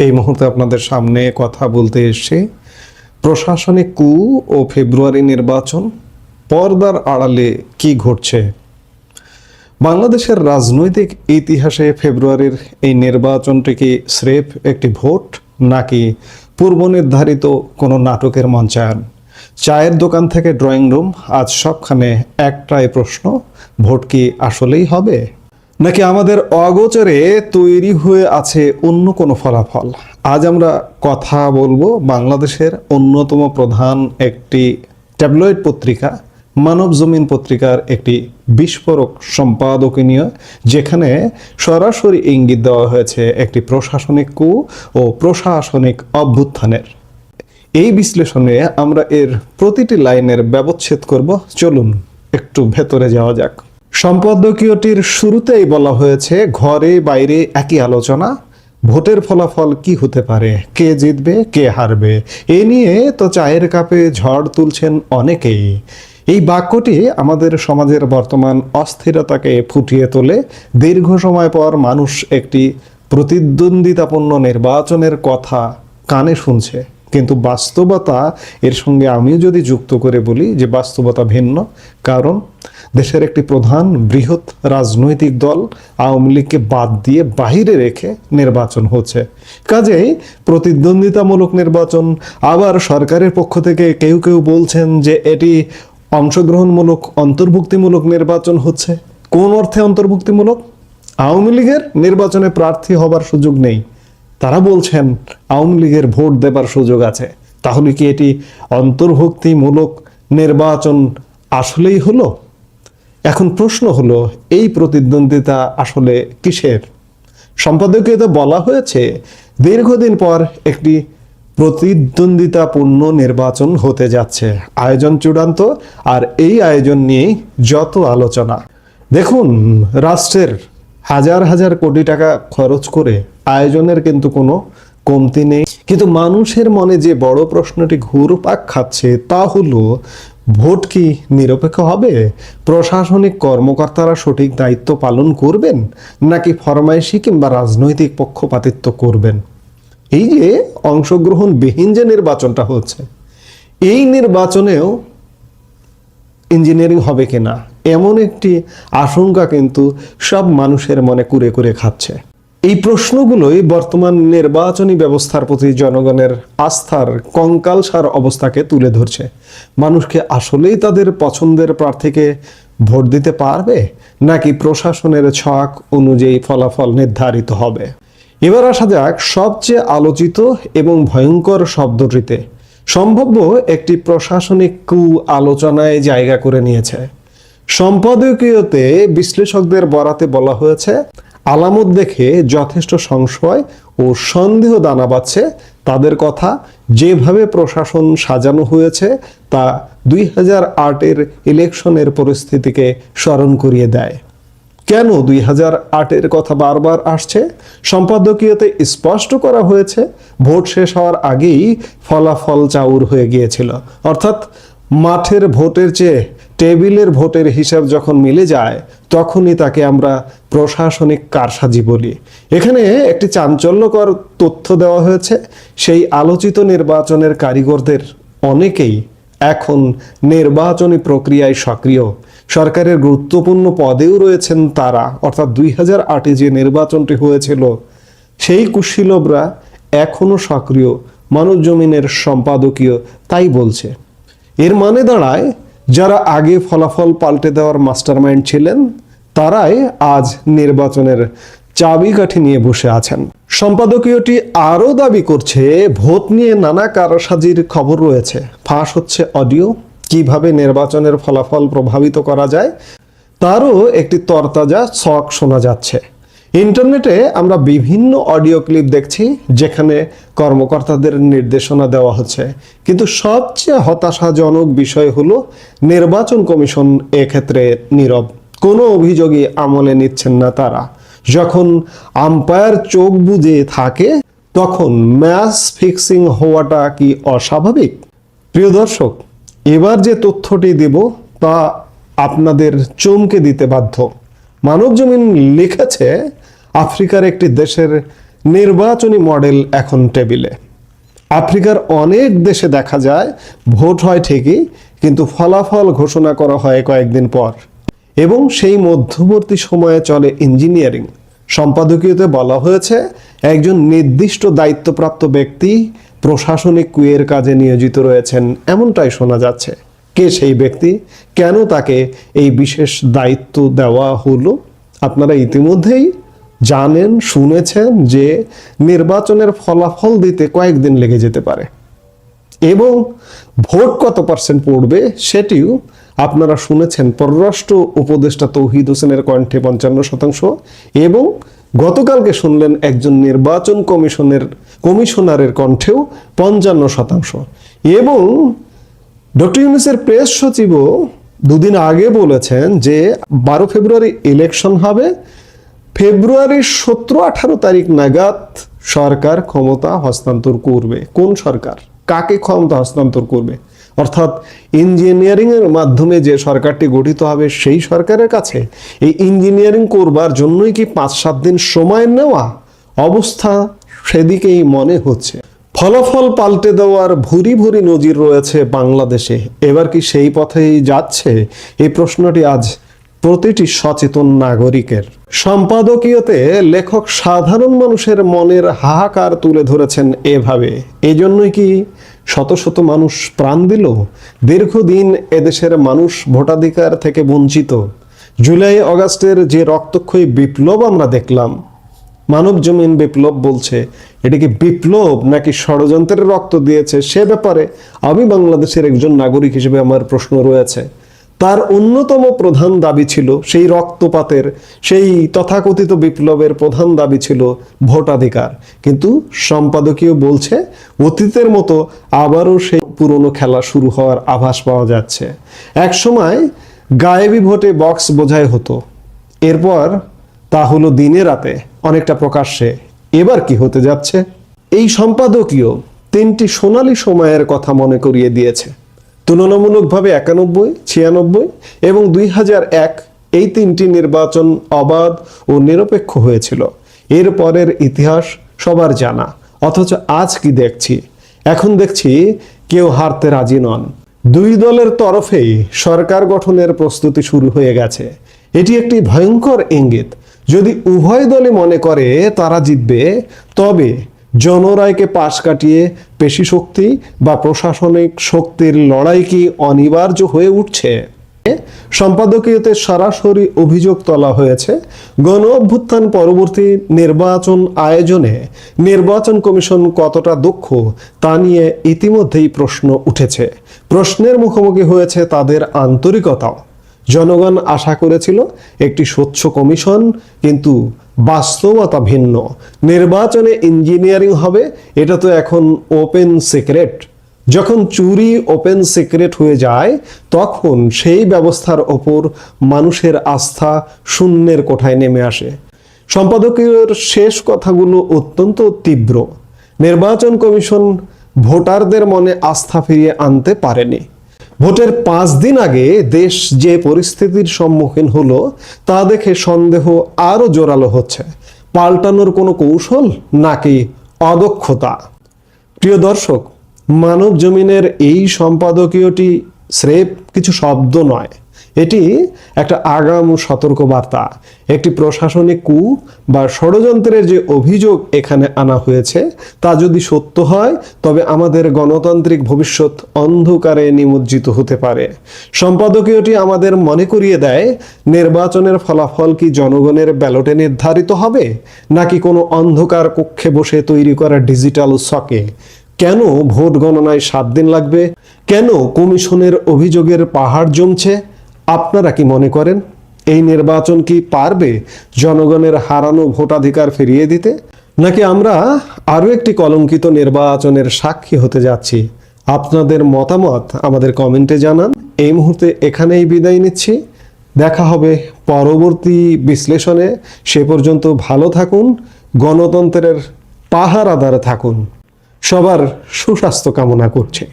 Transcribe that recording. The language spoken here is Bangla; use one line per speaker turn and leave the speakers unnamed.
এই মুহূর্তে আপনাদের সামনে কথা বলতে এসে প্রশাসনিক কু ও ফেব্রুয়ারি নির্বাচন, পর্দার আড়ালে কি ঘটছে। বাংলাদেশের রাজনৈতিক ইতিহাসে ফেব্রুয়ারির এই নির্বাচনটি কি স্রেফ একটি ভোট, নাকি পূর্ব নির্ধারিত কোনো নাটকের মঞ্চায়ন? চায়ের দোকান থেকে ড্রয়িং রুম, আজ সবখানে একটাই প্রশ্ন, ভোট কি আসলেই হবে, নাকি আমাদের অগোচরে তৈরি হয়ে আছে অন্য কোনো ফলাফল? আজ আমরা কথা বলবো বাংলাদেশের অন্যতম প্রধান একটি ট্যাবলয়েড পত্রিকা মানব জমিন পত্রিকার একটি বিস্ফোরক সম্পাদকীয় নিয়ে, যেখানে সরাসরি ইঙ্গিত দেওয়া হয়েছে একটি প্রশাসনিক কু ও প্রশাসনিক অভ্যুত্থানের। এই বিশ্লেষণে আমরা এর প্রতিটি লাইনের ব্যবচ্ছেদ করব। চলুন একটু ভেতরে যাওয়া যাক। সম্পাদকীয়টির শুরুতেই বলা হয়েছে, ঘরে বাইরে একই আলোচনা, ভোটের ফলাফল কি হতে পারে, কে জিতবে কে হারবে, এ নিয়ে তো চায়ের কাপে ঝড় তুলছেন অনেকেই। এই বাক্যটি আমাদের সমাজের বর্তমান অস্থিরতাকে ফুটিয়ে তোলে। দীর্ঘ সময় পর মানুষ একটি প্রতিদ্বন্দ্বিতাপূর্ণ নির্বাচনের কথা কানে শুনছে, কিন্তু বাস্তবতা এর সঙ্গে আমিও যদি যুক্ত করে বলি যে বাস্তবতা ভিন্ন। কারণ দেশের একটি প্রধান বৃহৎ রাজনৈতিক দল আওয়ামী লীগকে বাদ দিয়ে বাহিরে রেখে নির্বাচন হচ্ছে। কাজেই প্রতিদ্বন্দ্বিতামূলক নির্বাচন, আবার সরকারের পক্ষ থেকে কেউ কেউ বলছেন যে এটি অংশগ্রহণমূলক অন্তর্ভুক্তিমূলক নির্বাচন হচ্ছে। কোন অর্থে অন্তর্ভুক্তিমূলক? আওয়ামী লীগের নির্বাচনে প্রার্থী হবার সুযোগ নেই, তারা বলছেন আওয়ামী লীগের ভোট দেবার সুযোগ আছে। তাহলে কি এটি অন্তর্ভুক্তিমূলক নির্বাচন আসলেই হলো? এখন প্রশ্ন হলো, এই প্রতিদ্বন্দ্বিতা আসলে কিসের? সম্পাদকীয়তে বলা হয়েছে, দীর্ঘদিন পর একটি প্রতিদ্বন্দ্বিতাপূর্ণ নির্বাচন হতে যাচ্ছে, আয়োজন চূড়ান্ত, আর এই আয়োজন নিয়ে যত আলোচনা। দেখুন, রাষ্ট্রের হাজার হাজার কোটি টাকা খরচ করে আয়োজনের কিন্তু কোনো কমতি নেই, কিন্তু মানুষের মনে যে বড় প্রশ্নটি ঘুরপাক খাচ্ছে তা হলো, ভোট কি নিরপেক্ষ হবে? প্রশাসনিক কর্মকর্তারা সঠিক দায়িত্ব পালন করবেন, নাকি ফরমাইশি কিংবা রাজনৈতিক পক্ষপাতিত্ব করবেন? এই যে অংশগ্রহণবিহীন যে নির্বাচনটা হচ্ছে, এই নির্বাচনেও ইঞ্জিনিয়ারিং হবে কিনা, এমন একটি আশঙ্কা কিন্তু সব মানুষের মনে কুরে কুরে খাচ্ছে। এই প্রশ্নগুলোই বর্তমান নির্বাচনী ব্যবস্থার প্রতি জনগণের আস্থার কঙ্কালসার অবস্থাকে তুলে ধরছে। মানুষকে আসলেই তাদের পছন্দের প্রার্থীকে ভোট দিতে পারবে, নাকি প্রশাসনের ছক অনুযায়ী ফলাফল নির্ধারিত হবে? এবার আসা যাক সবচেয়ে আলোচিত এবং ভয়ঙ্কর শব্দটিতে। সম্ভাব্য একটি প্রশাসনিক কু আলোচনায় জায়গা করে নিয়েছে। সম্পাদকীয়তে বিশ্লেষকদের বরাতে বলা হয়েছে, আলামত দেখে যথেষ্ট সংশয় ও সন্দেহ দানা বাঁধছে। তাদের কথা, যেভাবে প্রশাসন সাজানো হয়েছে তা 2008-এর ইলেকশনের পরিস্থিতিকে স্মরণ করিয়ে দেয়। কেন 2008-এর কথা বারবার আসছে? সম্পাদকীয়তে স্পষ্ট করা হয়েছে, ভোট শেষ হওয়ার আগেই ফলাফল চাউর হয়ে গিয়েছিল। অর্থাৎ মাঠের ভোটের চেয়ে টেবিলের ভোটের হিসাব যখন মিলে যায়, তখনই তাকে আমরা প্রশাসনিক কারসাজি বলি। এখানে একটি চাঞ্চল্যকর তথ্য দেওয়া হয়েছে, সেই আলোচিত নির্বাচনের কারিগরদের অনেকেই এখন নির্বাচনী প্রক্রিয়ায় সক্রিয়। সরকারের গুরুত্বপূর্ণ পদেও রয়েছেন তারা। অর্থাৎ 2008-এ যে নির্বাচনটি হয়েছিল, সেই কুশীলবরা এখনো সক্রিয়। মানব জমিনের সম্পাদকীয় তাই বলছে। এর মানে দাঁড়ায়, যারা আগে ফলাফল পাল্টে দেওয়ার মাস্টারমাইন্ড ছিলেন, তারাই আজ নির্বাচনের চাবিকাঠি নিয়ে বসে আছেন। সম্পাদকীয়টি আরও দাবি করছে, ভোট নিয়ে নানা কারসাজির খবর রয়েছে। ফাঁস হচ্ছে অডিও, কিভাবে নির্বাচনের ফলাফল প্রভাবিত করা যায় তারও একটি তরতাজা ছক শোনা যাচ্ছে। ইন্টারনেটে আমরা বিভিন্ন অডিও ক্লিপ দেখছি, যেখানে কর্মকর্তাদের নির্দেশনা দেওয়া হচ্ছে। কিন্তু সবচেয়ে হতাশাজনক বিষয় হলো, নির্বাচন কমিশন এক্ষেত্রে নীরব। কোনো অভিযোগই আমলে নিচ্ছেন না তারা। যখন আম্পায়ার চোখ বুজে থাকে, তখন ম্যাচ ফিক্সিং হওয়াটা কি অস্বাভাবিক? প্রিয় দর্শক, এবার যে তথ্যটি দেব তা আপনাদের চমকে দিতে বাধ্য। মানব জমিন লিখেছে, আফ্রিকার একটি দেশের নির্বাচনী মডেল এখন টেবিলে। আফ্রিকার অনেক দেশে দেখা যায় ভোট হয় ঠিকই, কিন্তু ফলাফল ঘোষণা করা হয় কয়েকদিন পর, এবং সেই মধ্যবর্তী সময়ে চলে ইঞ্জিনিয়ারিং। সম্পাদকীয়তে বলা হয়েছে একজন নির্দিষ্ট দায়িত্বপ্রাপ্ত ব্যক্তি প্রশাসনিক কুয়ের কাজে নিয়োজিত রয়েছেন, এমনটাই শোনা যাচ্ছে। কে সেই ব্যক্তি, কেন তাকে এই বিশেষ দায়িত্ব দেওয়া হলো? আপনারা ইতিমধ্যেই জানেন, শুনেছেন যে নির্বাচনের ফলাফল দিতে কয়েকদিন লেগে যেতে পারে, এবং ভোট কত পার্সেন্ট পড়বে সেটিও আপনারা শুনেছেন পররাষ্ট্র উপদেষ্টা তৌহিদ হোসেনের কণ্ঠে 55%, এবং গতকালকে শুনলেন একজন নির্বাচন কমিশনারের কণ্ঠেও 55%। এবং ডক্টর ইউনূসের প্রেস সচিবও দুদিন আগে বলেছেন যে 12 ফেব্রুয়ারি ইলেকশন হবে, ফেব্রুয়ারির 17-18 তারিখ নাগাদ সরকার ক্ষমতা হস্তান্তর করবে। কোন সরকার কাকে ক্ষমতা হস্তান্তর করবে? অর্থাৎ ইঞ্জিনিয়ারিং এর মাধ্যমে যে সরকারটি গঠিত হবে সেই সরকারের কাছে এই ইঞ্জিনিয়ারিং করবার জন্যই কি 5-7 দিন সময় নেওয়া? অবস্থা সেদিকেই মনে হচ্ছে। ফলাফল পাল্টে দেওয়ার ভুরি ভুরি নজির রয়েছে বাংলাদেশে। এবার কি সেই পথেই যাচ্ছে? এই প্রশ্নটি আজ প্রতিটি সচেতন নাগরিকের। সম্পাদকীয়তে লেখক সাধারণ মানুষের মনের হাহাকার তুলে ধরেছেন এভাবে। এজন্যই কি শত শত মানুষ প্রাণ দিল? দীর্ঘদিন এদেশের মানুষ ভোটাধিকার থেকে বঞ্চিত। জুলাই আগস্টের যে রক্তক্ষয়ী বিপ্লব আমরা দেখলাম, মানব জমিন বিপ্লব বলছে, এটা কি বিপ্লব নাকি ষড়যন্ত্রের রক্ত দিয়েছে? সে ব্যাপারে আমি বাংলাদেশের একজন নাগরিক হিসেবে আমার প্রশ্ন রয়েছে। তার অন্যতম প্রধান দাবি ছিল, সেই রক্তপাতের, সেই তথাকথিত বিপ্লবের প্রধান দাবি ছিল ভোটাধিকার। কিন্তু সম্পাদকীয় বলছে অতীতের মতো আবারও সেই পুরনো খেলা শুরু হওয়ার আভাস পাওয়া যাচ্ছে। একসময় গায়েবী ভোটে বক্স বোঝাই হতো, এরপর তা হলো দিনে রাতে, অনেকটা প্রকাশ্যে। এবার কি হতে যাচ্ছে? এই সম্পাদকীয় 3টি সোনালী সময়ের কথা মনে করিয়ে দিয়েছে। তুলনামূলকভাবে 91, 96 এবং 2001 এই 3টি নির্বাচন অবাধ ও নিরপেক্ষ হয়েছিল। এর পরের ইতিহাস সবার জানা। অথচ আজ কি দেখছি? এখন দেখছি কেউ হারতে রাজি নন। দুই দলের তরফেই সরকার গঠনের প্রস্তুতি শুরু হয়ে গেছে। এটি একটি ভয়ঙ্কর ইঙ্গিত। যদি উভয় দলই মনে করে তারা জিতবে, তবে জনরায়কে পাশ কাটিয়ে পেশি শক্তি বা প্রশাসনিক শক্তির লড়াই কি অনিবার্য হয়ে উঠছে? সম্পাদকীয়তে সরাসরি অভিযোগ তোলা হয়েছে, গণ অভ্যুত্থান পরবর্তী নির্বাচন আয়োজনে নির্বাচন কমিশন কতটা দক্ষ তা নিয়ে ইতিমধ্যেই প্রশ্ন উঠেছে। প্রশ্নের মুখোমুখি হয়েছে তাদের আন্তরিকতাও। জনগণ আশা করেছিল একটি স্বচ্ছ কমিশন, কিন্তু বাস্তবতা ভিন্ন। নির্বাচনে ইঞ্জিনিয়ারিং হবে, এটা তো এখন ওপেন সিক্রেট। যখন চুরি ওপেন সিক্রেট হয়ে যায়, তখন সেই ব্যবস্থার ওপর মানুষের আস্থা শূন্যের কোঠায় নেমে আসে। সম্পাদকীয়র শেষ কথাগুলো অত্যন্ত তীব্র। নির্বাচন কমিশন ভোটারদের মনে আস্থা ফিরিয়ে আনতে পারেনি। ভোটের 5 দিন আগে দেশ যে পরিস্থিতির সম্মুখীন হলো, তা দেখে সন্দেহ আরো জোরালো হচ্ছে। পাল্টানোর কোনো কৌশল নাকি অদক্ষতা? প্রিয় দর্শক, মানব জমিনের এই সম্পাদকীয়টি স্রেফ কিছু শব্দ নয়, এটি একটা আগাম সতর্কবার্তা। একটি প্রশাসনিক কু বা ষড়যন্ত্রের যে অভিযোগ এখানে আনা হয়েছে, তা যদি সত্য হয়, তবে আমাদের গণতান্ত্রিক ভবিষ্যৎ অন্ধকারে নিমজ্জিত হতে পারে। সম্পাদকীয়টি আমাদের মনে করিয়ে দেয়, নির্বাচনের ফলাফল কি জনগণের ব্যালটে নির্ধারিত হবে, নাকি কোনো অন্ধকার কক্ষে বসে তৈরি করা ডিজিটাল ছকে? কেন ভোট গণনায় 7 দিন লাগবে? কেন কমিশনের অভিযোগের পাহাড় জমছে? আপনারা কি মনে করেন এই নির্বাচন কি পারবে জনগণের হারানো ভোটাধিকার ফিরিয়ে দিতে, নাকি আমরা আরো একটি কলঙ্কিত নির্বাচনের সাক্ষী হতে যাচ্ছি? আপনাদের মতামত আমাদের কমেন্টে জানান। এই মুহূর্তে এখানেই বিদায় নিচ্ছি। দেখা হবে পরবর্তী বিশ্লেষণে। সে পর্যন্ত ভালো থাকুন, গণতন্ত্রের পাহারাদার থাকুন। সবার সুস্বাস্থ্য কামনা করছি।